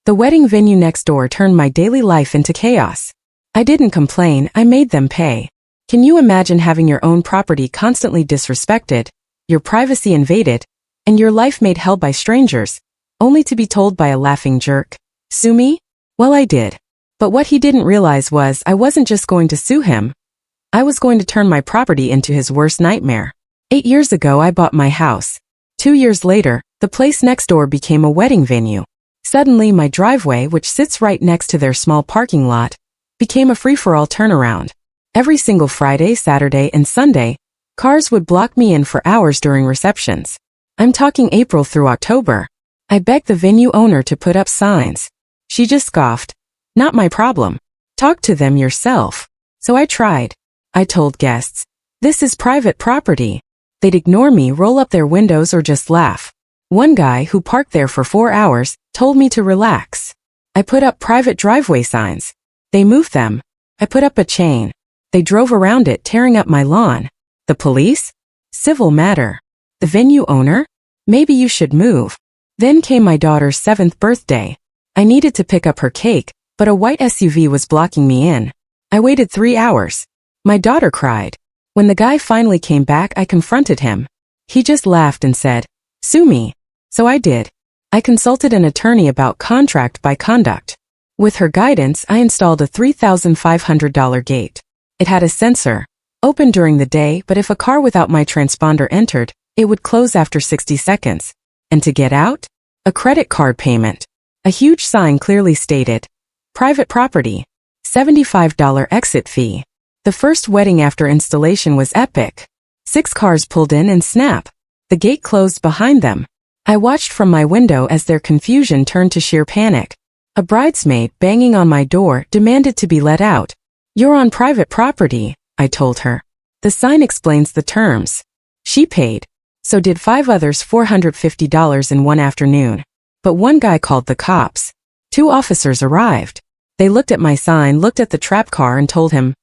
The wedding venue next door turned my daily life into chaos. I didn't complain, I made them pay. Can you imagine having your own property constantly disrespected, your privacy invaded, and your life made hell by strangers, only to be told by a laughing jerk, "Sue me?" Well, I did. But what he didn't realize was I wasn't just going to sue him. I was going to turn my property into his worst nightmare. 8 years ago I bought my house. 2 years later, the place next door became a wedding venue. Suddenly my driveway, which sits right next to their small parking lot, became a free-for-all turnaround. Every single Friday, Saturday, and Sunday, cars would block me in for hours during receptions. I'm talking April through October. I begged the venue owner to put up signs. She just scoffed. Not my problem. Talk to them yourself. So I tried. I told guests, "This is private property." They'd ignore me, roll up their windows, or just laugh. One guy who parked there for 4 hours told me to relax. I put up private driveway signs. They moved them. I put up a chain. They drove around it, tearing up my lawn. The police? Civil matter. The venue owner? Maybe you should move. Then came my daughter's 7th birthday. I needed to pick up her cake, but a white SUV was blocking me in. I waited 3 hours. My daughter cried. When the guy finally came back, I confronted him. He just laughed and said, "Sue me." So I did. I consulted an attorney about contract by conduct. With her guidance, I installed a $3,500 gate. It had a sensor, open during the day, but if a car without my transponder entered, it would close after 60 seconds. And to get out? A credit card payment. A huge sign clearly stated, "Private property. $75 exit fee." The first wedding after installation was epic. 6 cars pulled in and snap. The gate closed behind them. I watched from my window as their confusion turned to sheer panic. A bridesmaid, banging on my door, demanded to be let out. "You're on private property," I told her. "The sign explains the terms." She paid. So did 5 others, $450 in one afternoon. But one guy called the cops. 2 officers arrived. They looked at my sign, looked at the trap car, and told him,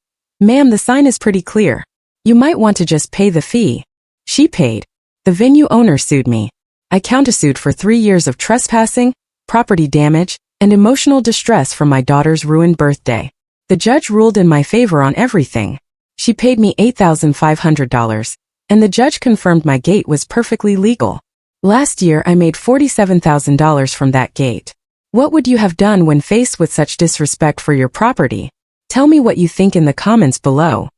"Ma'am, the sign is pretty clear. You might want to just pay the fee." She paid. The venue owner sued me. I countersued for 3 years of trespassing, property damage, and emotional distress from my daughter's ruined birthday. The judge ruled in my favor on everything. She paid me $8,500, and the judge confirmed my gate was perfectly legal. Last year I made $47,000 from that gate. What would you have done when faced with such disrespect for your property? Tell me what you think in the comments below.